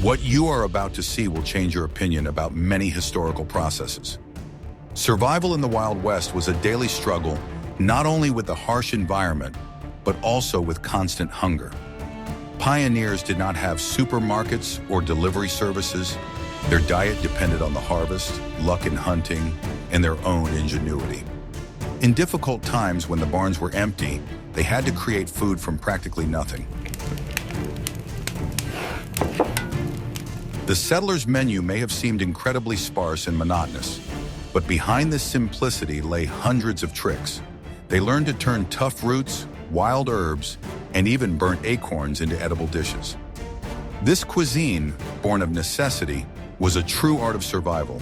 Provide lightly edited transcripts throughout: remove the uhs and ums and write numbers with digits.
What you are about to see will change your opinion about many historical processes. Survival in the Wild West was a daily struggle, not only with the harsh environment, but also with constant hunger. Pioneers did not have supermarkets or delivery services. Their diet depended on the harvest, luck in hunting, and their own ingenuity. In difficult times when the barns were empty, they had to create food from practically nothing. The settlers' menu may have seemed incredibly sparse and monotonous, but behind this simplicity lay hundreds of tricks. They learned to turn tough roots, wild herbs, and even burnt acorns into edible dishes. This cuisine, born of necessity, was a true art of survival,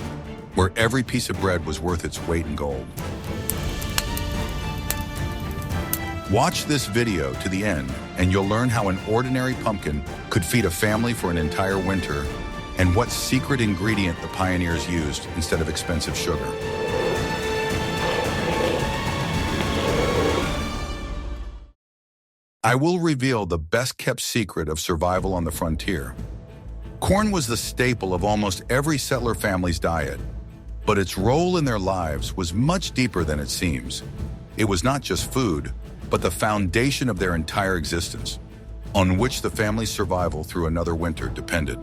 where every piece of bread was worth its weight in gold. Watch this video to the end, and you'll learn how an ordinary pumpkin could feed a family for an entire winter, and what secret ingredient the pioneers used instead of expensive sugar. I will reveal the best-kept secret of survival on the frontier. Corn was the staple of almost every settler family's diet, but its role in their lives was much deeper than it seems. It was not just food, but the foundation of their entire existence, on which the family's survival through another winter depended.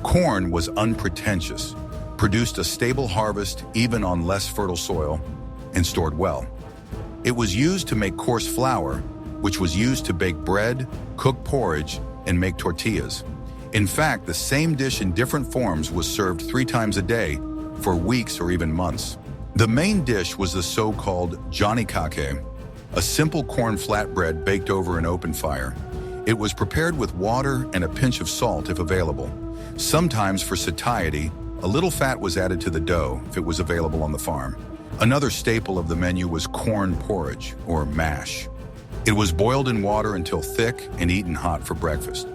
Corn was unpretentious, produced a stable harvest even on less fertile soil, and stored well. It was used to make coarse flour, which was used to bake bread, cook porridge, and make tortillas. In fact, the same dish in different forms was served 3 times a day for weeks or even months. The main dish was the so-called johnny-cake, a simple corn flatbread baked over an open fire. It was prepared with water and a pinch of salt if available. Sometimes, for satiety, a little fat was added to the dough if it was available on the farm. Another staple of the menu was corn porridge, or mash. It was boiled in water until thick and eaten hot for breakfast.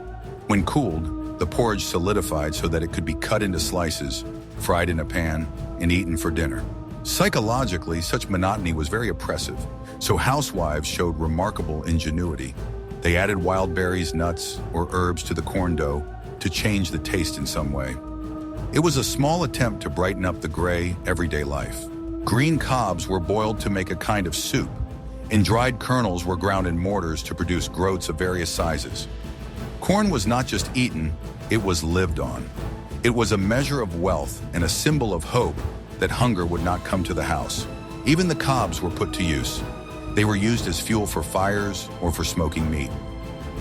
When cooled, the porridge solidified so that it could be cut into slices, fried in a pan, and eaten for dinner. Psychologically, such monotony was very oppressive, so housewives showed remarkable ingenuity. They added wild berries, nuts, or herbs to the corn dough to change the taste in some way. It was a small attempt to brighten up the gray, everyday life. Green cobs were boiled to make a kind of soup, and dried kernels were ground in mortars to produce groats of various sizes. Corn was not just eaten, it was lived on. It was a measure of wealth and a symbol of hope that hunger would not come to the house. Even the cobs were put to use. They were used as fuel for fires or for smoking meat.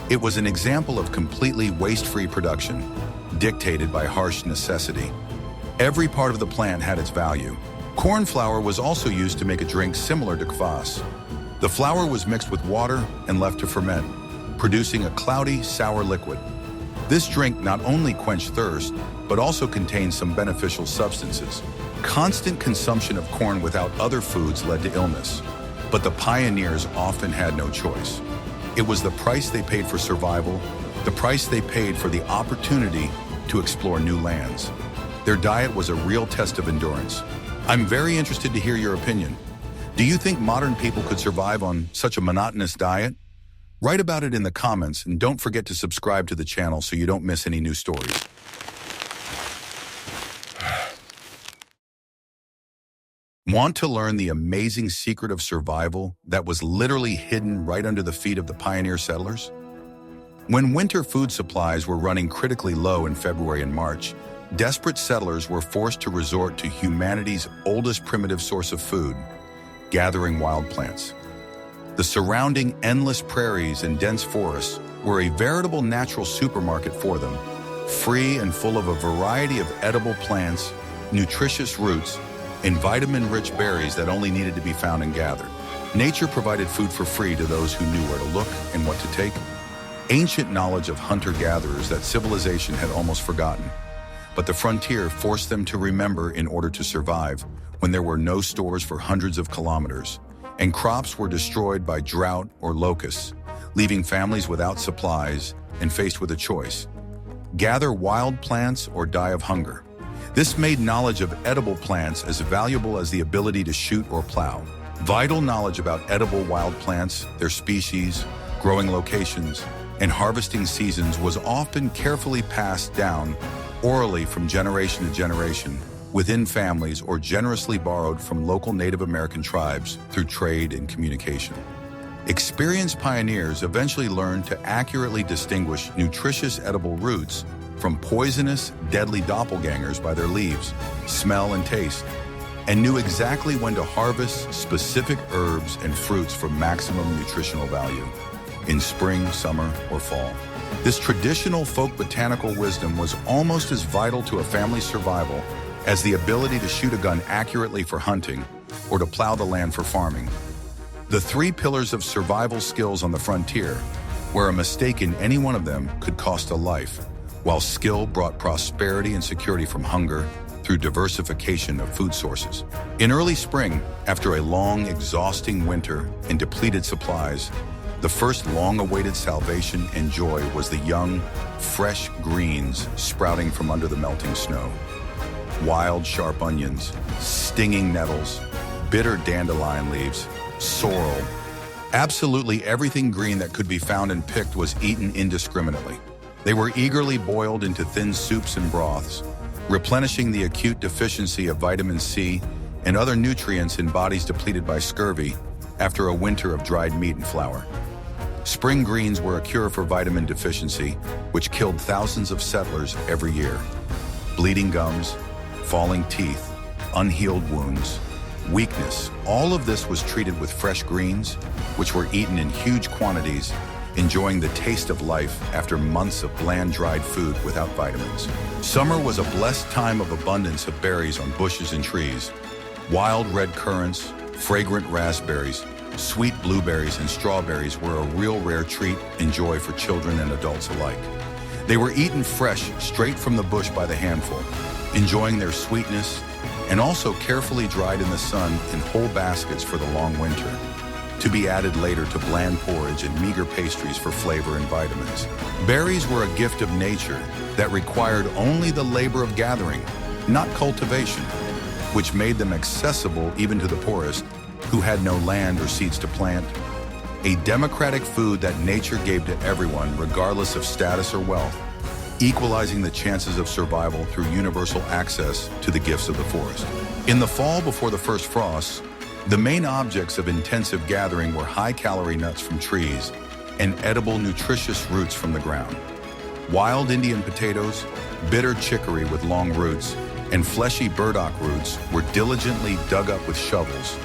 It was an example of completely waste-free production, dictated by harsh necessity. Every part of the plant had its value. Corn flour was also used to make a drink similar to kvass. The flour was mixed with water and left to ferment, producing a cloudy, sour liquid. This drink not only quenched thirst, but also contained some beneficial substances. Constant consumption of corn without other foods led to illness, but the pioneers often had no choice. It was the price they paid for survival, the price they paid for the opportunity to explore new lands. Their diet was a real test of endurance. I'm very interested to hear your opinion. Do you think modern people could survive on such a monotonous diet? Write about it in the comments, and don't forget to subscribe to the channel so you don't miss any new stories. Want to learn the amazing secret of survival that was literally hidden right under the feet of the pioneer settlers? When winter food supplies were running critically low in February and March, desperate settlers were forced to resort to humanity's oldest primitive source of food, gathering wild plants. The surrounding endless prairies and dense forests were a veritable natural supermarket for them, free and full of a variety of edible plants, nutritious roots, and vitamin-rich berries that only needed to be found and gathered. Nature provided food for free to those who knew where to look and what to take. Ancient knowledge of hunter-gatherers that civilization had almost forgotten, but the frontier forced them to remember in order to survive when there were no stores for hundreds of kilometers, and crops were destroyed by drought or locusts, leaving families without supplies and faced with a choice: gather wild plants or die of hunger. This made knowledge of edible plants as valuable as the ability to shoot or plow. Vital knowledge about edible wild plants, their species, growing locations, and harvesting seasons was often carefully passed down orally from generation to generation, within families, or generously borrowed from local Native American tribes through trade and communication. Experienced pioneers eventually learned to accurately distinguish nutritious edible roots from poisonous, deadly doppelgangers by their leaves, smell, and taste, and knew exactly when to harvest specific herbs and fruits for maximum nutritional value in spring, summer, or fall. This traditional folk botanical wisdom was almost as vital to a family's survival as the ability to shoot a gun accurately for hunting or to plow the land for farming. The three pillars of survival skills on the frontier, where a mistake in any one of them could cost a life, while skill brought prosperity and security from hunger through diversification of food sources. In early spring, after a long, exhausting winter and depleted supplies, the first long-awaited salvation and joy was the young, fresh greens sprouting from under the melting snow. Wild, sharp onions, stinging nettles, bitter dandelion leaves, sorrel. Absolutely everything green that could be found and picked was eaten indiscriminately. They were eagerly boiled into thin soups and broths, replenishing the acute deficiency of vitamin C and other nutrients in bodies depleted by scurvy after a winter of dried meat and flour. Spring greens were a cure for vitamin deficiency, which killed thousands of settlers every year. Bleeding gums, falling teeth, unhealed wounds, weakness, all of this was treated with fresh greens, which were eaten in huge quantities, enjoying the taste of life after months of bland dried food without vitamins. Summer was a blessed time of abundance of berries on bushes and trees. Wild red currants, fragrant raspberries, sweet blueberries, and strawberries were a real rare treat and joy for children and adults alike. They were eaten fresh, straight from the bush by the handful, enjoying their sweetness, and also carefully dried in the sun in whole baskets for the long winter, to be added later to bland porridge and meager pastries for flavor and vitamins. Berries were a gift of nature that required only the labor of gathering, not cultivation, which made them accessible even to the poorest, who had no land or seeds to plant. A democratic food that nature gave to everyone, regardless of status or wealth, equalizing the chances of survival through universal access to the gifts of the forest. In the fall before the first frosts, the main objects of intensive gathering were high-calorie nuts from trees and edible, nutritious roots from the ground. Wild Indian potatoes, bitter chicory with long roots, and fleshy burdock roots were diligently dug up with shovels,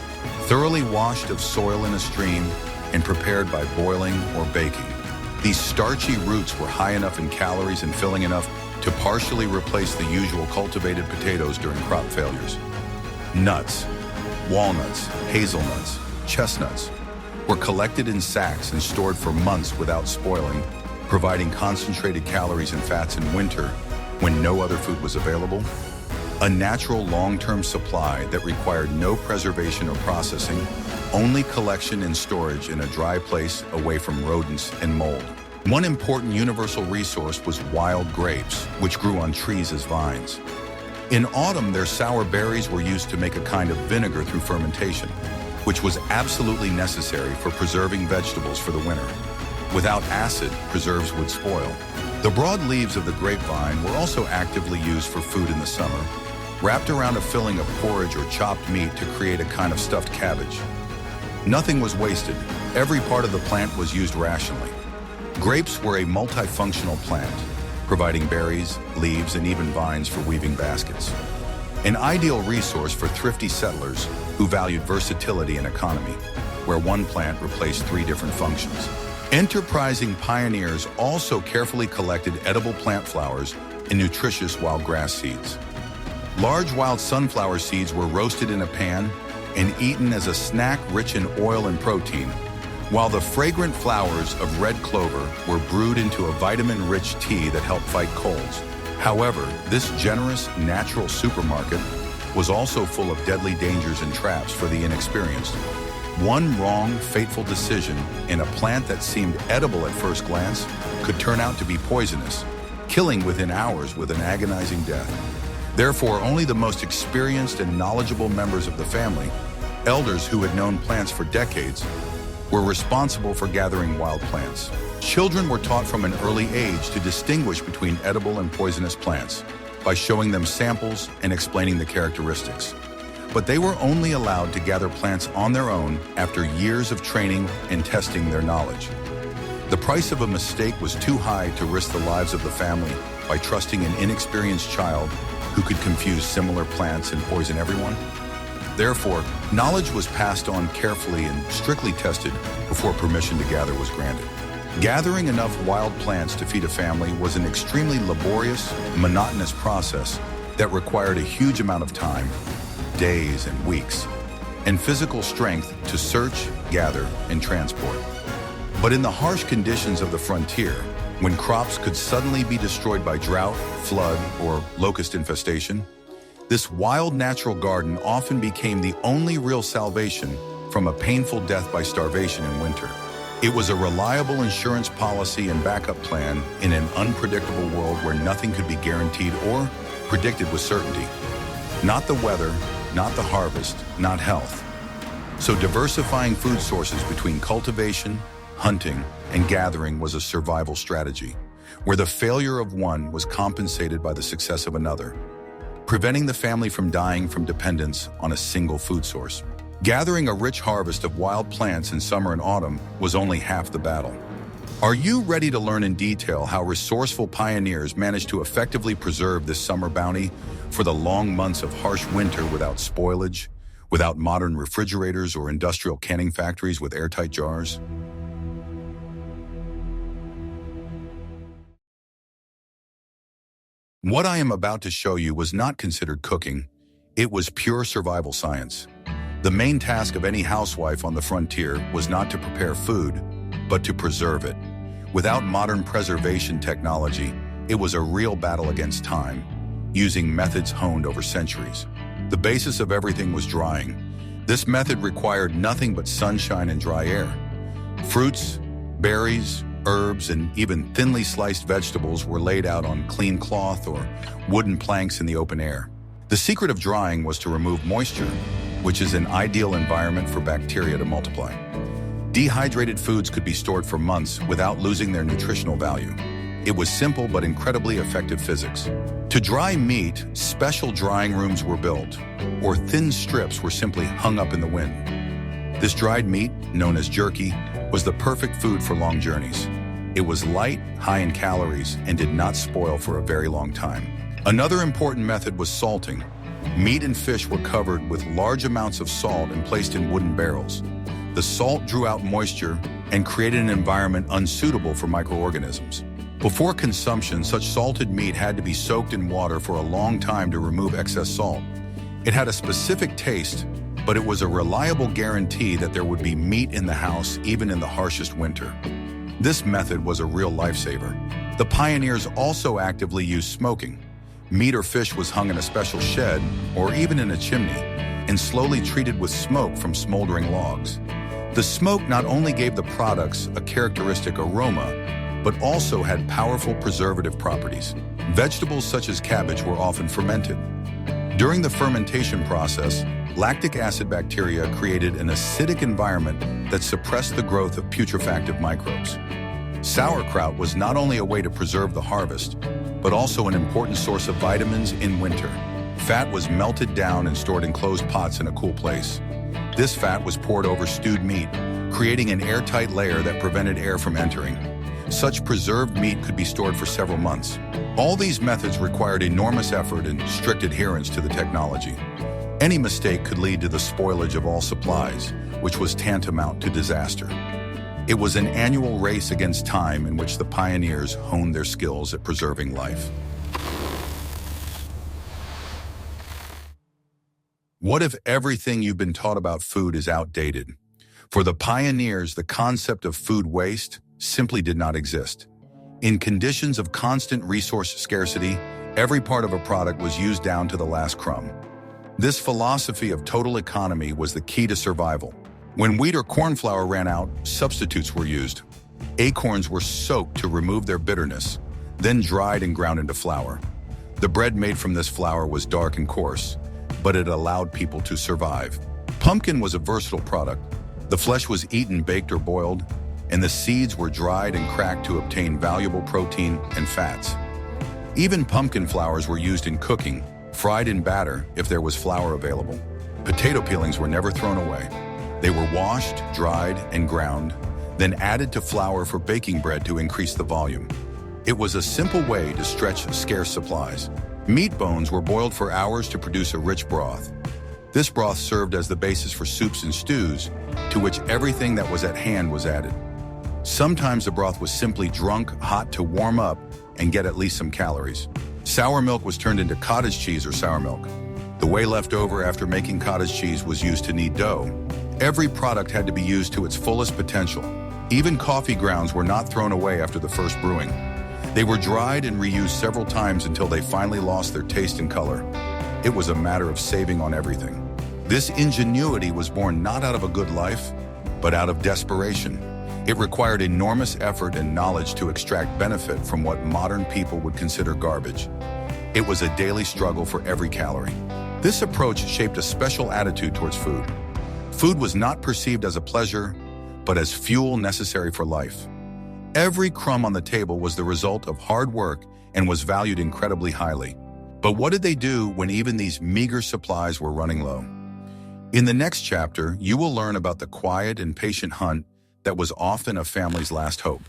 thoroughly washed of soil in a stream, and prepared by boiling or baking. These starchy roots were high enough in calories and filling enough to partially replace the usual cultivated potatoes during crop failures. Nuts, walnuts, hazelnuts, chestnuts were collected in sacks and stored for months without spoiling, providing concentrated calories and fats in winter when no other food was available. A natural long-term supply that required no preservation or processing, only collection and storage in a dry place away from rodents and mold. One important universal resource was wild grapes, which grew on trees as vines. In autumn, their sour berries were used to make a kind of vinegar through fermentation, which was absolutely necessary for preserving vegetables for the winter. Without acid, preserves would spoil. The broad leaves of the grapevine were also actively used for food in the summer, wrapped around a filling of porridge or chopped meat to create a kind of stuffed cabbage. Nothing was wasted. Every part of the plant was used rationally. Grapes were a multifunctional plant, providing berries, leaves, and even vines for weaving baskets. An ideal resource for thrifty settlers who valued versatility and economy, where one plant replaced 3 different functions. Enterprising pioneers also carefully collected edible plant flowers and nutritious wild grass seeds. Large wild sunflower seeds were roasted in a pan and eaten as a snack rich in oil and protein, while the fragrant flowers of red clover were brewed into a vitamin-rich tea that helped fight colds. However, this generous, natural supermarket was also full of deadly dangers and traps for the inexperienced. One wrong, fateful decision in a plant that seemed edible at first glance could turn out to be poisonous, killing within hours with an agonizing death. Therefore, only the most experienced and knowledgeable members of the family, elders who had known plants for decades, were responsible for gathering wild plants. Children were taught from an early age to distinguish between edible and poisonous plants, by showing them samples and explaining the characteristics. But they were only allowed to gather plants on their own after years of training and testing their knowledge. The price of a mistake was too high to risk the lives of the family by trusting an inexperienced child who could confuse similar plants and poison everyone. Therefore, knowledge was passed on carefully and strictly tested before permission to gather was granted. Gathering enough wild plants to feed a family was an extremely laborious, monotonous process that required a huge amount of time, days and weeks, and physical strength to search, gather, and transport. But in the harsh conditions of the frontier, when crops could suddenly be destroyed by drought, flood, or locust infestation, this wild natural garden often became the only real salvation from a painful death by starvation in winter. It was a reliable insurance policy and backup plan in an unpredictable world where nothing could be guaranteed or predicted with certainty. Not the weather, not the harvest, not health. So diversifying food sources between cultivation, hunting, and gathering was a survival strategy, where the failure of one was compensated by the success of another, preventing the family from dying from dependence on a single food source. Gathering a rich harvest of wild plants in summer and autumn was only half the battle. Are you ready to learn in detail how resourceful pioneers managed to effectively preserve this summer bounty for the long months of harsh winter without spoilage, without modern refrigerators or industrial canning factories with airtight jars? What I am about to show you was not considered cooking. It was pure survival science. The main task of any housewife on the frontier was not to prepare food, but to preserve it. Without modern preservation technology, it was a real battle against time, using methods honed over centuries. The basis of everything was drying. This method required nothing but sunshine and dry air. Fruits, berries, herbs, and even thinly sliced vegetables were laid out on clean cloth or wooden planks in the open air. The secret of drying was to remove moisture, which is an ideal environment for bacteria to multiply. Dehydrated foods could be stored for months without losing their nutritional value. It was simple but incredibly effective physics. To dry meat, special drying rooms were built, or thin strips were simply hung up in the wind. This dried meat, known as jerky, was the perfect food for long journeys. It was light, high in calories, and did not spoil for a very long time. Another important method was salting. Meat and fish were covered with large amounts of salt and placed in wooden barrels. The salt drew out moisture and created an environment unsuitable for microorganisms. Before consumption, such salted meat had to be soaked in water for a long time to remove excess salt. It had a specific taste, but it was a reliable guarantee that there would be meat in the house even in the harshest winter. This method was a real lifesaver. The pioneers also actively used smoking. Meat or fish was hung in a special shed or even in a chimney and slowly treated with smoke from smoldering logs. The smoke not only gave the products a characteristic aroma, but also had powerful preservative properties. Vegetables such as cabbage were often fermented. During the fermentation process, lactic acid bacteria created an acidic environment that suppressed the growth of putrefactive microbes. Sauerkraut was not only a way to preserve the harvest, but also an important source of vitamins in winter. Fat was melted down and stored in closed pots in a cool place. This fat was poured over stewed meat, creating an airtight layer that prevented air from entering. Such preserved meat could be stored for several months. All these methods required enormous effort and strict adherence to the technology. Any mistake could lead to the spoilage of all supplies, which was tantamount to disaster. It was an annual race against time in which the pioneers honed their skills at preserving life. What if everything you've been taught about food is outdated? For the pioneers, the concept of food waste simply did not exist. In conditions of constant resource scarcity, every part of a product was used down to the last crumb. This philosophy of total economy was the key to survival. When wheat or corn flour ran out, substitutes were used. Acorns were soaked to remove their bitterness, then dried and ground into flour. The bread made from this flour was dark and coarse, but it allowed people to survive. Pumpkin was a versatile product. The flesh was eaten baked or boiled, and the seeds were dried and cracked to obtain valuable protein and fats. Even pumpkin flowers were used in cooking, fried in batter if there was flour available. Potato peelings were never thrown away. They were washed, dried, and ground, then added to flour for baking bread to increase the volume. It was a simple way to stretch scarce supplies. Meat bones were boiled for hours to produce a rich broth. This broth served as the basis for soups and stews, to which everything that was at hand was added. Sometimes the broth was simply drunk hot to warm up and get at least some calories. Sour milk was turned into cottage cheese or sour milk. The whey left over after making cottage cheese was used to knead dough. Every product had to be used to its fullest potential. Even coffee grounds were not thrown away after the first brewing. They were dried and reused several times until they finally lost their taste and color. It was a matter of saving on everything. This ingenuity was born not out of a good life, but out of desperation. It required enormous effort and knowledge to extract benefit from what modern people would consider garbage. It was a daily struggle for every calorie. This approach shaped a special attitude towards food. Food was not perceived as a pleasure, but as fuel necessary for life. Every crumb on the table was the result of hard work and was valued incredibly highly. But what did they do when even these meager supplies were running low? In the next chapter, you will learn about the quiet and patient hunt that was often a family's last hope.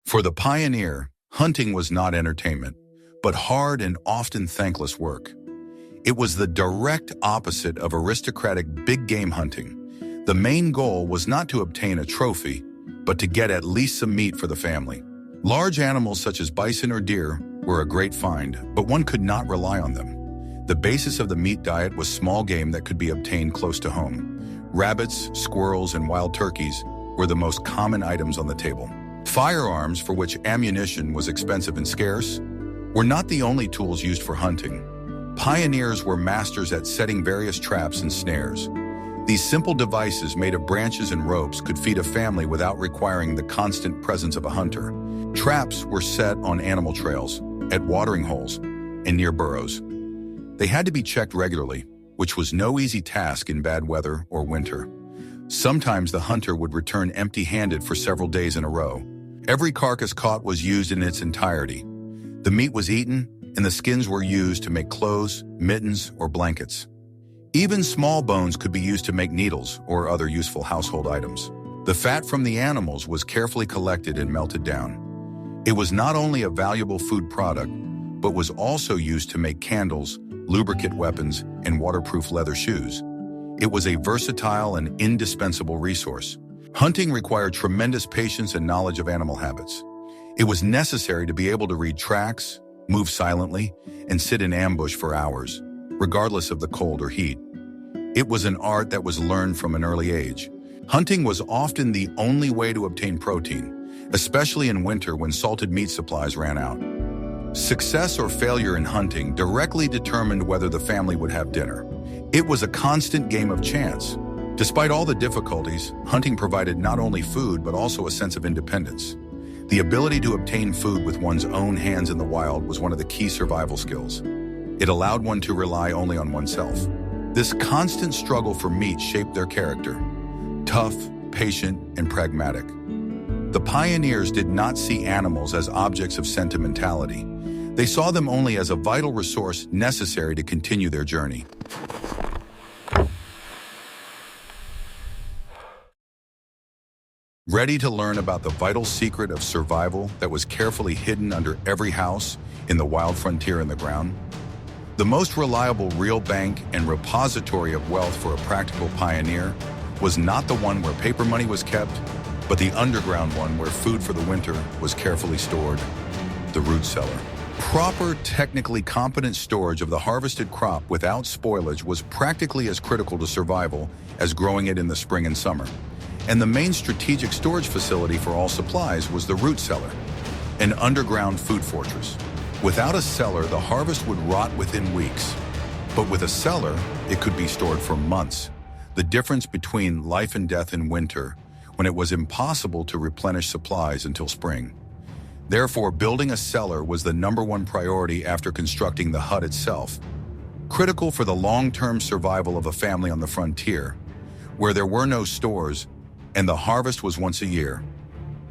For the pioneer, hunting was not entertainment, but hard and often thankless work. It was the direct opposite of aristocratic big game hunting. The main goal was not to obtain a trophy, but to get at least some meat for the family. Large animals such as bison or deer were a great find, but one could not rely on them. The basis of the meat diet was small game that could be obtained close to home. Rabbits, squirrels, and wild turkeys were the most common items on the table. Firearms, for which ammunition was expensive and scarce, were not the only tools used for hunting. Pioneers were masters at setting various traps and snares. These simple devices made of branches and ropes could feed a family without requiring the constant presence of a hunter. Traps were set on animal trails, at watering holes, and near burrows. They had to be checked regularly, which was no easy task in bad weather or winter. Sometimes the hunter would return empty-handed for several days in a row. Every carcass caught was used in its entirety. The meat was eaten, and the skins were used to make clothes, mittens, or blankets. Even small bones could be used to make needles or other useful household items. The fat from the animals was carefully collected and melted down. It was not only a valuable food product, but was also used to make candles, lubricant weapons, and waterproof leather shoes. It was a versatile and indispensable resource. Hunting required tremendous patience and knowledge of animal habits. It was necessary to be able to read tracks, move silently, and sit in ambush for hours, regardless of the cold or heat. It was an art that was learned from an early age. Hunting was often the only way to obtain protein, especially in winter when salted meat supplies ran out. Success or failure in hunting directly determined whether the family would have dinner. It was a constant game of chance. Despite all the difficulties, hunting provided not only food but also a sense of independence. The ability to obtain food with one's own hands in the wild was one of the key survival skills. It allowed one to rely only on oneself. This constant struggle for meat shaped their character. Tough, patient, and pragmatic. The pioneers did not see animals as objects of sentimentality. They saw them only as a vital resource necessary to continue their journey. Ready to learn about the vital secret of survival that was carefully hidden under every house in the wild frontier in the ground? The most reliable real bank and repository of wealth for a practical pioneer was not the one where paper money was kept, but the underground one where food for the winter was carefully stored, the root cellar. Proper, technically competent storage of the harvested crop without spoilage was practically as critical to survival as growing it in the spring and summer. And the main strategic storage facility for all supplies was the root cellar, an underground food fortress. Without a cellar, the harvest would rot within weeks. But with a cellar, it could be stored for months. The difference between life and death in winter, when it was impossible to replenish supplies until spring. Therefore, building a cellar was the #1 priority after constructing the hut itself. Critical for the long-term survival of a family on the frontier, where there were no stores, and the harvest was once a year.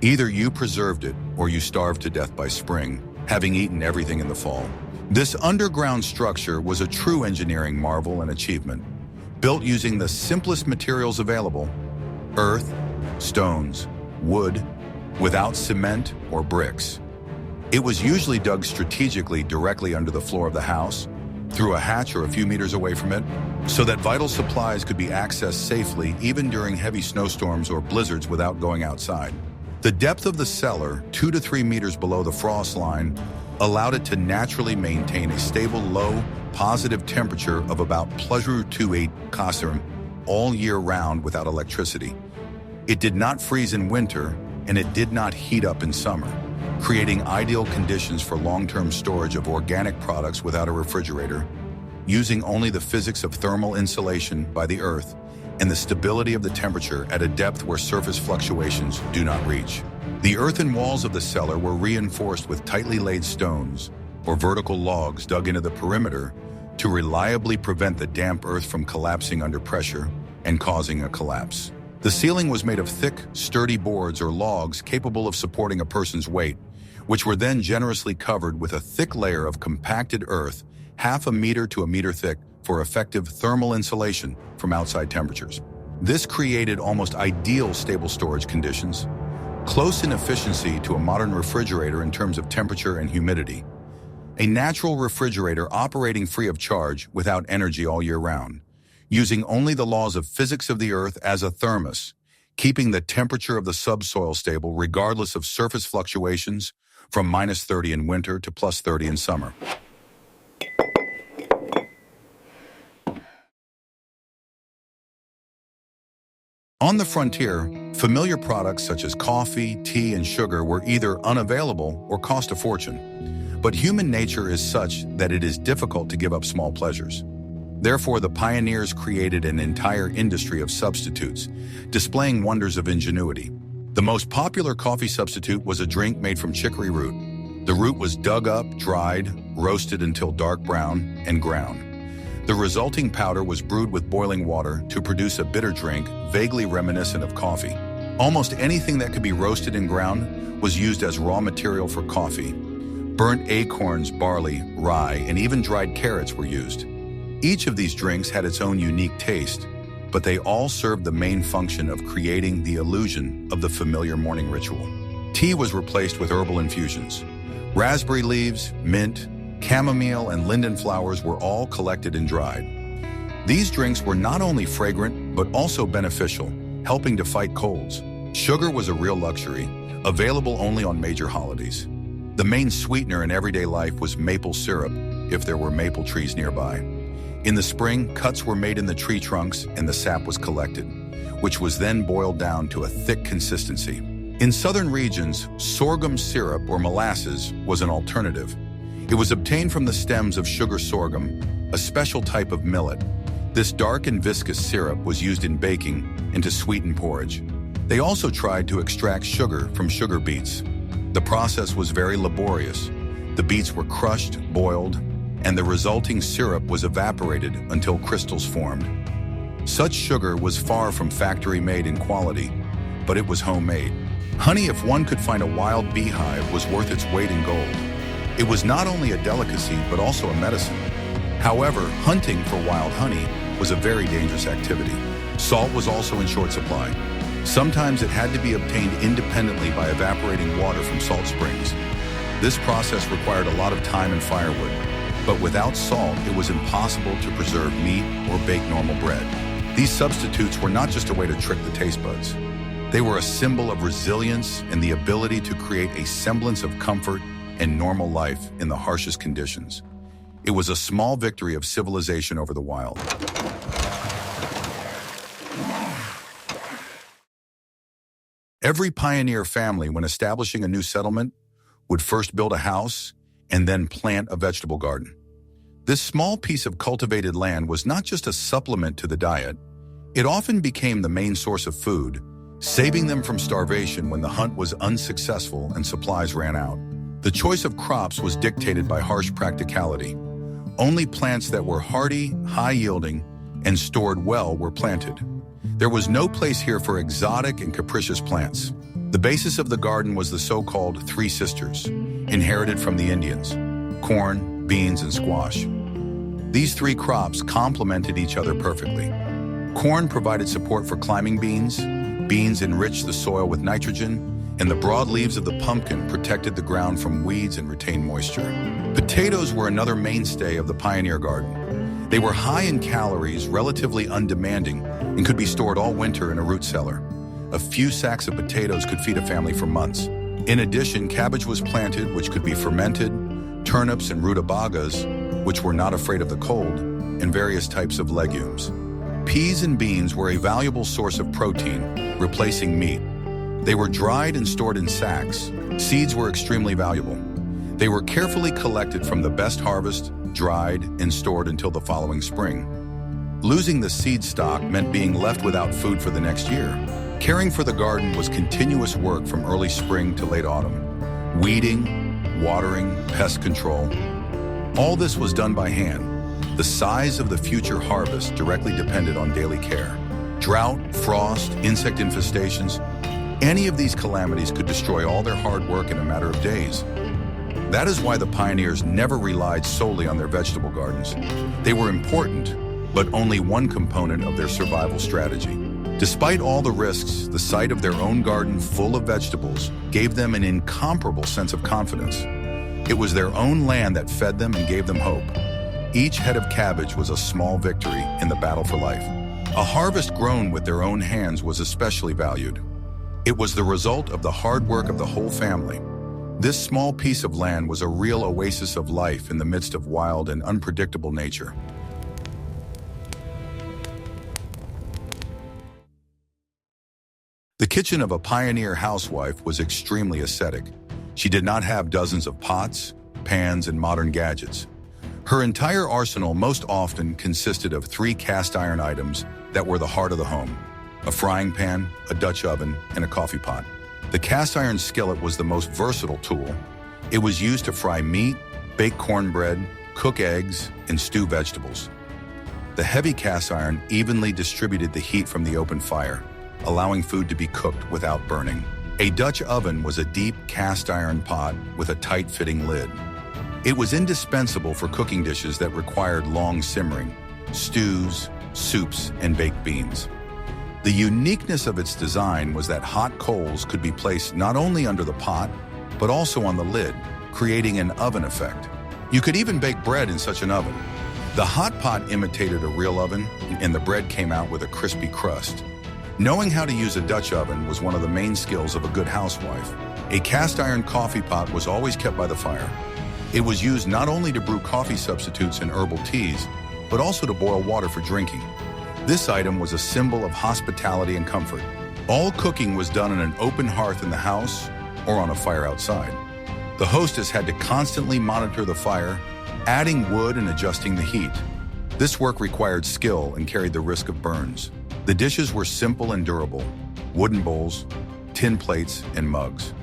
Either you preserved it or you starved to death by spring, having eaten everything in the fall. This underground structure was a true engineering marvel and achievement, built using the simplest materials available: earth, stones, wood, without cement or bricks. It was usually dug strategically directly under the floor of the house, through a hatch or a few meters away from it, so that vital supplies could be accessed safely even during heavy snowstorms or blizzards without going outside. The depth of the cellar, 2 to 3 meters below the frost line, allowed it to naturally maintain a stable, low, positive temperature of about +28 Celsius all year round without electricity. It did not freeze in winter, and it did not heat up in summer, creating ideal conditions for long-term storage of organic products without a refrigerator, using only the physics of thermal insulation by the earth and the stability of the temperature at a depth where surface fluctuations do not reach. The earthen walls of the cellar were reinforced with tightly laid stones or vertical logs dug into the perimeter to reliably prevent the damp earth from collapsing under pressure and causing a collapse. The ceiling was made of thick, sturdy boards or logs capable of supporting a person's weight, which were then generously covered with a thick layer of compacted earth, 0.5 meter to 1 meter thick, for effective thermal insulation from outside temperatures. This created almost ideal stable storage conditions, close in efficiency to a modern refrigerator in terms of temperature and humidity. A natural refrigerator operating free of charge without energy all year round, using only the laws of physics of the earth as a thermos, keeping the temperature of the subsoil stable regardless of surface fluctuations from -30 in winter to +30 in summer. On the frontier, familiar products such as coffee, tea, and sugar were either unavailable or cost a fortune. But human nature is such that it is difficult to give up small pleasures. Therefore, the pioneers created an entire industry of substitutes, displaying wonders of ingenuity. The most popular coffee substitute was a drink made from chicory root. The root was dug up, dried, roasted until dark brown, and ground. The resulting powder was brewed with boiling water to produce a bitter drink vaguely reminiscent of coffee. Almost anything that could be roasted and ground was used as raw material for coffee. Burnt acorns, barley, rye, and even dried carrots were used. Each of these drinks had its own unique taste, but they all served the main function of creating the illusion of the familiar morning ritual. Tea was replaced with herbal infusions. Raspberry leaves, mint, chamomile, and linden flowers were all collected and dried. These drinks were not only fragrant, but also beneficial, helping to fight colds. Sugar was a real luxury, available only on major holidays. The main sweetener in everyday life was maple syrup, if there were maple trees nearby. In the spring, cuts were made in the tree trunks and the sap was collected, which was then boiled down to a thick consistency. In southern regions, sorghum syrup or molasses was an alternative. It was obtained from the stems of sugar sorghum, a special type of millet. This dark and viscous syrup was used in baking and to sweeten porridge. They also tried to extract sugar from sugar beets. The process was very laborious. The beets were crushed, boiled, and the resulting syrup was evaporated until crystals formed. Such sugar was far from factory-made in quality, but it was homemade. Honey, if one could find a wild beehive, was worth its weight in gold. It was not only a delicacy, but also a medicine. However, hunting for wild honey was a very dangerous activity. Salt was also in short supply. Sometimes it had to be obtained independently by evaporating water from salt springs. This process required a lot of time and firewood, but without salt, it was impossible to preserve meat or bake normal bread. These substitutes were not just a way to trick the taste buds. They were a symbol of resilience and the ability to create a semblance of comfort and normal life in the harshest conditions. It was a small victory of civilization over the wild. Every pioneer family, when establishing a new settlement, would first build a house and then plant a vegetable garden. This small piece of cultivated land was not just a supplement to the diet. It often became the main source of food, saving them from starvation when the hunt was unsuccessful and supplies ran out. The choice of crops was dictated by harsh practicality. Only plants that were hardy, high-yielding, and stored well were planted. There was no place here for exotic and capricious plants. The basis of the garden was the so-called Three Sisters, inherited from the Indians: corn, beans, and squash. These three crops complemented each other perfectly. Corn provided support for climbing beans, beans enriched the soil with nitrogen, and the broad leaves of the pumpkin protected the ground from weeds and retained moisture. Potatoes were another mainstay of the pioneer garden. They were high in calories, relatively undemanding, and could be stored all winter in a root cellar. A few sacks of potatoes could feed a family for months. In addition, cabbage was planted, which could be fermented, turnips and rutabagas, which were not afraid of the cold, and various types of legumes. Peas and beans were a valuable source of protein, replacing meat. They were dried and stored in sacks. Seeds were extremely valuable. They were carefully collected from the best harvest, dried, and stored until the following spring. Losing the seed stock meant being left without food for the next year. Caring for the garden was continuous work from early spring to late autumn. Weeding, watering, pest control. All this was done by hand. The size of the future harvest directly depended on daily care. Drought, frost, insect infestations, any of these calamities could destroy all their hard work in a matter of days. That is why the pioneers never relied solely on their vegetable gardens. They were important, but only one component of their survival strategy. Despite all the risks, the sight of their own garden full of vegetables gave them an incomparable sense of confidence. It was their own land that fed them and gave them hope. Each head of cabbage was a small victory in the battle for life. A harvest grown with their own hands was especially valued. It was the result of the hard work of the whole family. This small piece of land was a real oasis of life in the midst of wild and unpredictable nature. The kitchen of a pioneer housewife was extremely ascetic. She did not have dozens of pots, pans, and modern gadgets. Her entire arsenal most often consisted of 3 cast iron items that were the heart of the home: a frying pan, a Dutch oven, and a coffee pot. The cast iron skillet was the most versatile tool. It was used to fry meat, bake cornbread, cook eggs, and stew vegetables. The heavy cast iron evenly distributed the heat from the open fire, allowing food to be cooked without burning. A Dutch oven was a deep cast iron pot with a tight-fitting lid. It was indispensable for cooking dishes that required long simmering: stews, soups, and baked beans. The uniqueness of its design was that hot coals could be placed not only under the pot, but also on the lid, creating an oven effect. You could even bake bread in such an oven. The hot pot imitated a real oven, and the bread came out with a crispy crust. Knowing how to use a Dutch oven was one of the main skills of a good housewife. A cast iron coffee pot was always kept by the fire. It was used not only to brew coffee substitutes and herbal teas, but also to boil water for drinking. This item was a symbol of hospitality and comfort. All cooking was done on an open hearth in the house or on a fire outside. The hostess had to constantly monitor the fire, adding wood and adjusting the heat. This work required skill and carried the risk of burns. The dishes were simple and durable: wooden bowls, tin plates, and mugs.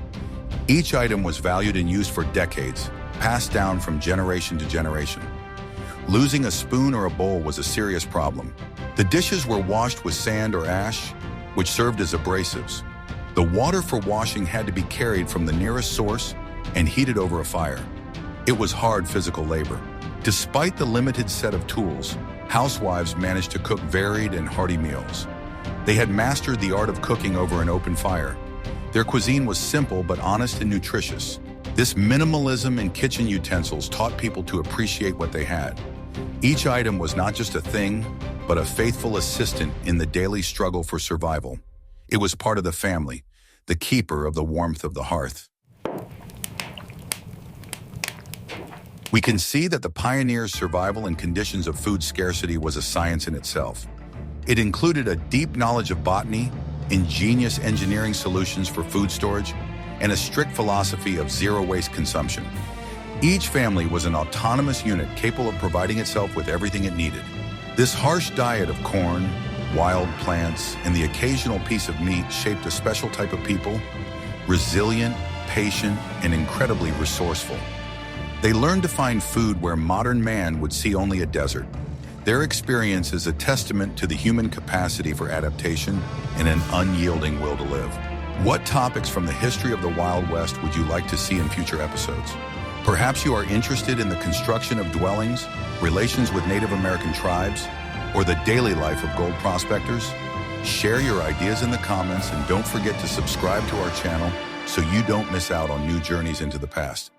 Each item was valued and used for decades, passed down from generation to generation. Losing a spoon or a bowl was a serious problem. The dishes were washed with sand or ash, which served as abrasives. The water for washing had to be carried from the nearest source and heated over a fire. It was hard physical labor. Despite the limited set of tools, housewives managed to cook varied and hearty meals. They had mastered the art of cooking over an open fire. Their cuisine was simple but honest and nutritious. This minimalism in kitchen utensils taught people to appreciate what they had. Each item was not just a thing, but a faithful assistant in the daily struggle for survival. It was part of the family, the keeper of the warmth of the hearth. We can see that the pioneers' survival in conditions of food scarcity was a science in itself. It included a deep knowledge of botany, ingenious engineering solutions for food storage, and a strict philosophy of zero-waste consumption. Each family was an autonomous unit capable of providing itself with everything it needed. This harsh diet of corn, wild plants, and the occasional piece of meat shaped a special type of people: resilient, patient, and incredibly resourceful. They learned to find food where modern man would see only a desert. Their experience is a testament to the human capacity for adaptation and an unyielding will to live. What topics from the history of the Wild West would you like to see in future episodes? Perhaps you are interested in the construction of dwellings, relations with Native American tribes, or the daily life of gold prospectors? Share your ideas in the comments and don't forget to subscribe to our channel so you don't miss out on new journeys into the past.